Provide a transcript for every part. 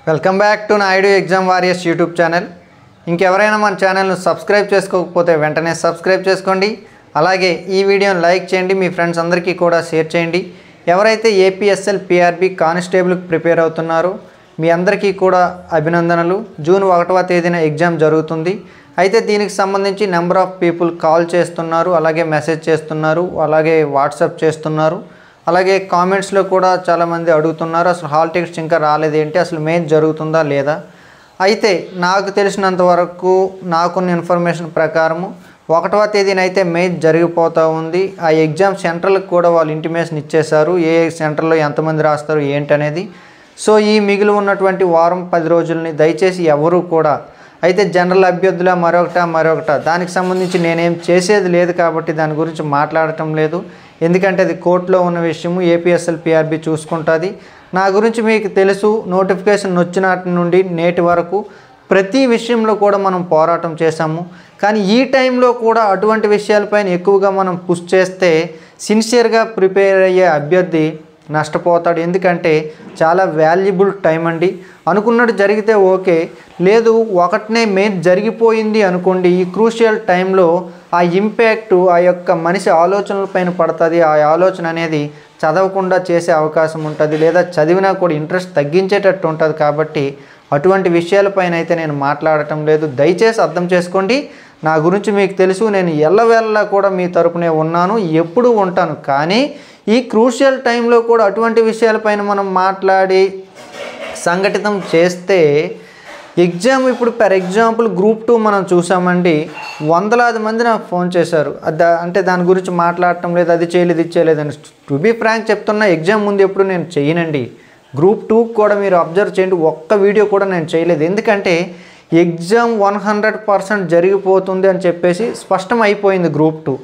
Welcome back to Naidu exam warriors YouTube channel. ఇంకెవరైనా మన ఛానల్ను సబ్స్క్రైబ్ చేసుకోకపోతే వెంటనే సబ్స్క్రైబ్ చేసుకోండి. అలాగే ఈ వీడియోని లైక్ చేయండి, మీ ఫ్రెండ్స్ అందరికీ కూడా షేర్ చేయండి. ఎవరైతే ఏపీఎస్ఎల్ పిఆర్బి కానిస్టేబుల్కి ప్రిపేర్ అవుతున్నారో మీ అందరికీ కూడా అభినందనలు. జూన్ 1వ తేదీన ఎగ్జామ్ జరుగుతుంది. అయితే దీనికి సంబంధించి నెంబర్ ఆఫ్ పీపుల్ కాల్ చేస్తున్నారు, అలాగే మెసేజ్ చేస్తున్నారు, అలాగే వాట్సాప్ చేస్తున్నారు, అలాగే కామెంట్స్లో కూడా చాలామంది అడుగుతున్నారు అసలు హాల్ టికెట్స్ ఇంకా రాలేదేంటి, అసలు మెయిన్ జరుగుతుందా లేదా. అయితే నాకు తెలిసినంత వరకు నాకున్న ఇన్ఫర్మేషన్ ప్రకారము 1వ తేదీన అయితే మెయిన్ జరిగిపోతూ ఉంది. ఆ ఎగ్జామ్ సెంటర్లకు కూడా వాళ్ళు ఇంటిమేషన్ ఇచ్చేశారు, ఏ సెంటర్లో ఎంతమంది రాస్తారు ఏంటనేది. సో ఈ మిగిలి ఉన్నటువంటి వారం 10 రోజులని దయచేసి ఎవరు కూడా అయితే జనరల్ అభ్యర్థుల మరొకట దానికి సంబంధించి నేనేం చేసేది లేదు కాబట్టి దాని గురించి మాట్లాడటం లేదు. ఎందుకంటే అది కోర్టులో ఉన్న విషయము, ఏపీఎస్ఎల్ పిఆర్బి చూసుకుంటుంది. నా గురించి మీకు తెలుసు, నోటిఫికేషన్ వచ్చినటి నుండి నేటి వరకు ప్రతి విషయంలో కూడా మనం పోరాటం చేశాము. కానీ ఈ టైంలో కూడా అటువంటి విషయాలపైన ఎక్కువగా మనం పుష్ చేస్తే సిన్సియర్గా ప్రిపేర్ అయ్యే అభ్యర్థి నష్టపోతాడు. ఎందుకంటే చాలా వాల్యుబుల్ టైం అండి. అనుకున్నట్టు జరిగితే ఓకే, లేదు ఒకటినే మెయిన్ జరిగిపోయింది అనుకోండి, ఈ క్రూషియల్ టైంలో ఆ ఇంపాక్ట్ ఆ యొక్క మనిషి ఆలోచనలపైన పడుతుంది. ఆ ఆలోచన అనేది చదవకుండా చేసే అవకాశం ఉంటుంది, లేదా చదివినా కూడా ఇంట్రెస్ట్ తగ్గించేటట్టు ఉంటుంది. కాబట్టి అటువంటి విషయాలపైన అయితే నేను మాట్లాడటం లేదు, దయచేసి అర్థం చేసుకోండి. నా గురించి మీకు తెలుసు, నేను ఎల్లవేళలా కూడా మీ తరపునే ఉన్నాను, ఎప్పుడూ ఉంటాను. కానీ ఈ క్రూషియల్ టైంలో కూడా అటువంటి విషయాలపైన మనం మాట్లాడి సంఘటితం చేస్తే ఎగ్జామ్ ఇప్పుడు ఫర్ ఎగ్జాంపుల్ గ్రూప్ 2 మనం చూసామండి, వందలాది మంది నాకు ఫోన్ చేశారు. అంటే దాని గురించి మాట్లాడటం లేదు, అది చేయలేదు ఇది చేయలేదని. టు బీ ఫ్రాంక్ చెప్తున్నా, ఎగ్జామ్ ముందు ఎప్పుడు నేను చేయనండి. గ్రూప్ 2 కూడా మీరు అబ్జర్వ్ చేయండి, ఒక్క వీడియో కూడా నేను చేయలేదు. ఎందుకంటే ఎగ్జామ్ 100% జరిగిపోతుంది అని చెప్పేసి స్పష్టం అయిపోయింది గ్రూప్ 2.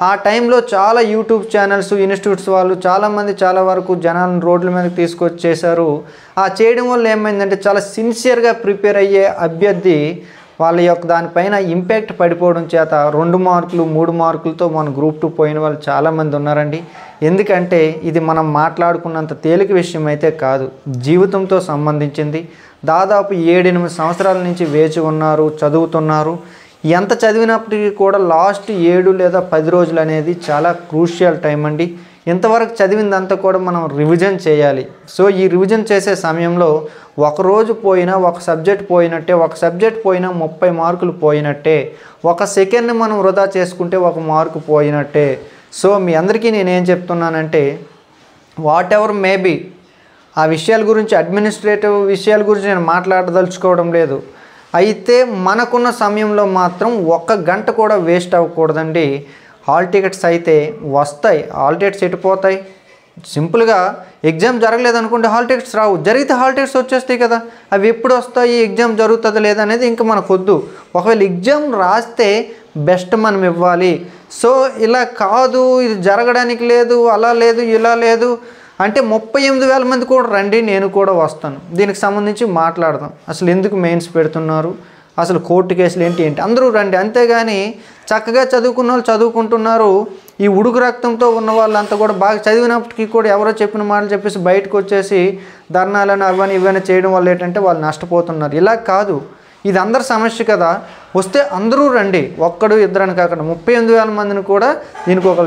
ఆ టైంలో చాలా యూట్యూబ్ ఛానల్స్, ఇన్స్టిట్యూట్స్ వాళ్ళు చాలామంది చాలా వరకు జనాలను రోడ్ల మీదకి తీసుకొచ్చేసారు. ఆ చేయడం వల్ల ఏమైందంటే చాలా సిన్సియర్గా ప్రిపేర్ అయ్యే అభ్యర్థి వాళ్ళ యొక్క దానిపైన ఇంపాక్ట్ పడిపోవడం చేత 2 మార్కులు 3 మార్కులతో మన గ్రూప్ 2 పోయిన వాళ్ళు చాలామంది ఉన్నారండి. ఎందుకంటే ఇది మనం మాట్లాడుకున్నంత తేలిక విషయం అయితే కాదు, జీవితంతో సంబంధించింది. దాదాపు 7-8 సంవత్సరాల నుంచి వేచి ఉన్నారు, చదువుతున్నారు. ఎంత చదివినప్పటికీ కూడా లాస్ట్ 7 లేదా 10 రోజులు అనేది చాలా క్రూషియల్ టైం అండి. ఇంతవరకు చదివిందంతా కూడా మనం రివిజన్ చేయాలి. సో ఈ రివిజన్ చేసే సమయంలో ఒక రోజు పోయినా ఒక సబ్జెక్ట్ పోయినట్టే, ఒక సబ్జెక్ట్ పోయినా 30 మార్కులు పోయినట్టే, ఒక సెకండ్ మనం వృధా చేసుకుంటే 1 మార్కు పోయినట్టే. సో మీ అందరికీ నేనేం చెప్తున్నానంటే, వాట్ ఎవర్ మేబీ ఆ విషయాల గురించి, అడ్మినిస్ట్రేటివ్ విషయాల గురించి నేను మాట్లాడదలుచుకోవడం లేదు. అయితే మనకున్న సమయంలో మాత్రం 1 గంట కూడా వేస్ట్ అవ్వకూడదండి. హాల్ టికెట్స్ అయితే వస్తాయి, హాల్ టికెట్స్ ఎటుపోతాయి? సింపుల్గా ఎగ్జామ్ జరగలేదనుకోండి, హాల్ టికెట్స్ రావు. జరిగితే హాల్ టికెట్స్ వచ్చేస్తాయి కదా, అవి ఎప్పుడు వస్తాయి, ఎగ్జామ్ జరుగుతుంది లేదనేది ఇంకా మనకొద్దు. ఒకవేళ ఎగ్జామ్ రాస్తే బెస్ట్ మనం ఇవ్వాలి. సో ఇలా కాదు, ఇది జరగడానికి లేదు, అలా లేదు, ఇలా లేదు అంటే 38,000 మంది కూడా రండి, నేను కూడా వస్తాను. దీనికి సంబంధించి మాట్లాడదాం. అసలు ఎందుకు మెయిన్స్ పెడుతున్నారు, అసలు కోర్టు కేసులు ఏంటి అందరూ రండి. అంతేగాని చక్కగా చదువుకున్న వాళ్ళు చదువుకుంటున్నారు, ఈ ఉడుకు రక్తంతో ఉన్న వాళ్ళంతా కూడా బాగా చదివినప్పటికీ కూడా ఎవరో చెప్పిన మాటలు చెప్పేసి బయటకు వచ్చేసి ధర్నాలను అవన్నీ ఇవన్నీ చేయడం వల్ల ఏంటంటే వాళ్ళు నష్టపోతున్నారు. ఇలా కాదు, ఇది అందరి సమస్య కదా. వస్తే అందరూ రండి, ఒక్కడు ఇద్దరని కాకుండా 38,000 మందిని కూడా దీనికి ఒక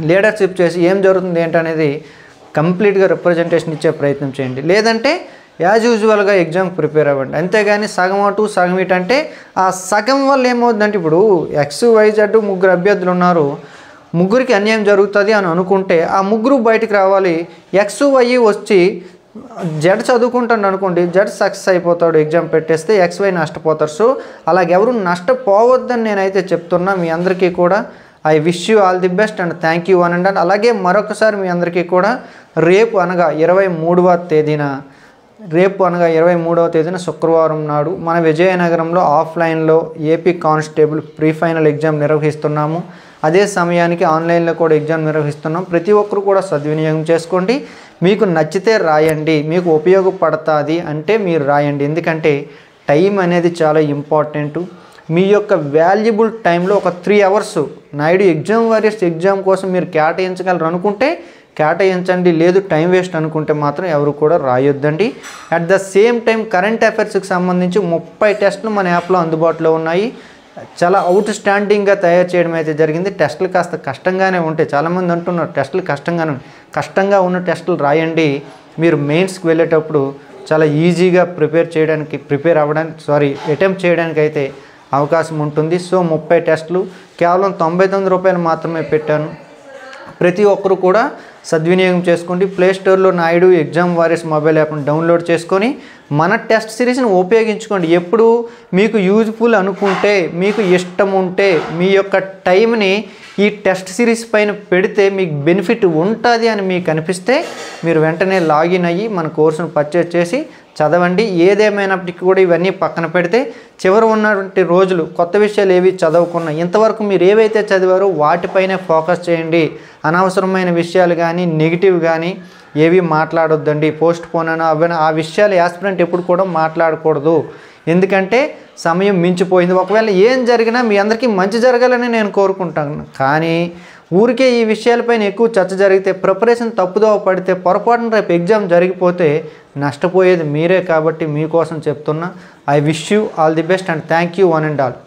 లీడర్షిప్ చేసి ఏం జరుగుతుంది ఏంటనేది కంప్లీట్గా రిప్రజెంటేషన్ ఇచ్చే ప్రయత్నం చేయండి. లేదంటే యాజ్ యూజువల్గా ఎగ్జామ్కి ప్రిపేర్ అవ్వండి. అంతేగాని సగం అటు సగం ఇటు అంటే ఆ సగం వల్ల ఏమవుతుందంటే, ఇప్పుడు XYZ 3 అభ్యర్థులు ఉన్నారు, ముగ్గురికి అన్యాయం జరుగుతుంది అని అనుకుంటే ఆ ముగ్గురు బయటికి రావాలి. XY వచ్చి జడ్ చదువుకుంటాడు అనుకోండి, జడ్ సక్సెస్ అయిపోతాడు, ఎగ్జామ్ పెట్టేస్తే XY నష్టపోతారు. సో అలాగెవరు నష్టపోవద్దని నేనైతే చెప్తున్నా. మీ అందరికీ కూడా I wish you all the best and thank you అని. అలాగే మరొకసారి మీ అందరికీ కూడా రేపు అనగా 23వ తేదీన శుక్రవారం నాడు మన విజయనగరంలో ఆఫ్లైన్లో AP constable pre final exam నిర్వహిస్తున్నాము. అదే సమయానికి ఆన్లైన్లో కూడా ఎగ్జామ్ నిర్వహిస్తున్నాం. ప్రతి ఒక్కరు కూడా సద్వినియోగం చేసుకోండి. మీకు నచ్చితే రాయండి, మీకు ఉపయోగపడుతుంది అంటే మీరు రాయండి. ఎందుకంటే టైం అనేది చాలా ఇంపార్టెంటు. మీ యొక్క వాల్యుబుల్ టైంలో ఒక 3 hours Naidu exam warriors exam కోసం మీరు కేటాయించగలరు అనుకుంటే కేటాయించండి. లేదు టైం వేస్ట్ అనుకుంటే మాత్రం ఎవరు కూడా రాయొద్దండి. At the same time current అఫైర్స్కి సంబంధించి 30 టెస్టులు మన యాప్లో అందుబాటులో ఉన్నాయి. చాలా అవుట్ స్టాండింగ్గా తయారు చేయడం అయితే జరిగింది. టెస్టులు కాస్త కష్టంగానే ఉంటాయి. చాలామంది అంటున్నారు టెస్టులు కష్టంగా ఉన్న టెస్టులు రాయండి, మీరు మెయిన్స్కి వెళ్ళేటప్పుడు చాలా ఈజీగా అటెంప్ట్ చేయడానికి అయితే అవకాశం ఉంటుంది. సో 30 టెస్టులు కేవలం 99 రూపాయలు మాత్రమే పెట్టాను. ప్రతి ఒక్కరు కూడా సద్వినియోగం చేసుకోండి. ప్లేస్టోర్లో నాయుడు ఎగ్జామ్ వారియర్స్ మొబైల్ యాప్ను డౌన్లోడ్ చేసుకొని మన టెస్ట్ సిరీస్ని ఉపయోగించుకోండి. ఎప్పుడు మీకు యూజ్ఫుల్ అనుకుంటే, మీకు ఇష్టం ఉంటే మీ యొక్క టైంని ఈ టెస్ట్ సిరీస్ పైన పెడితే మీకు బెనిఫిట్ ఉంటుంది అని మీకు అనిపిస్తే మీరు వెంటనే లాగిన్ అయ్యి మన కోర్సును పర్చేజ్ చేసి చదవండి. ఏదేమైనప్పటికీ కూడా ఇవన్నీ పక్కన పెడితే చివరి ఉన్నటువంటి రోజులు కొత్త విషయాలు ఏవి చదవకున్నా ఇంతవరకు మీరు ఏవైతే చదివారో వాటిపైనే ఫోకస్ చేయండి. అనవసరమైన విషయాలు కానీ నెగిటివ్ కానీ ఏవి మాట్లాడొద్దండి. పోస్ట్ పోన్ అని అవన్నీ ఆ విషయాలు యాస్పిరెంట్ ఎప్పుడు కూడా మాట్లాడకూడదు. ఎందుకంటే సమయం మించిపోయింది. ఒకవేళ ఏం జరిగినా మీ అందరికీ మంచి జరగాలని నేను కోరుకుంటాను. కానీ ఊరికే ఈ విషయాలపైన ఎక్కువ చర్చ జరిగితే, ప్రిపరేషన్ తప్పుదోవ పడితే, పొరపాటున రేపు ఎగ్జామ్ జరిగిపోతే నష్టపోయేది మీరే. కాబట్టి మీకోసం చెప్తున్నా. I wish you all the best and thank you one and all.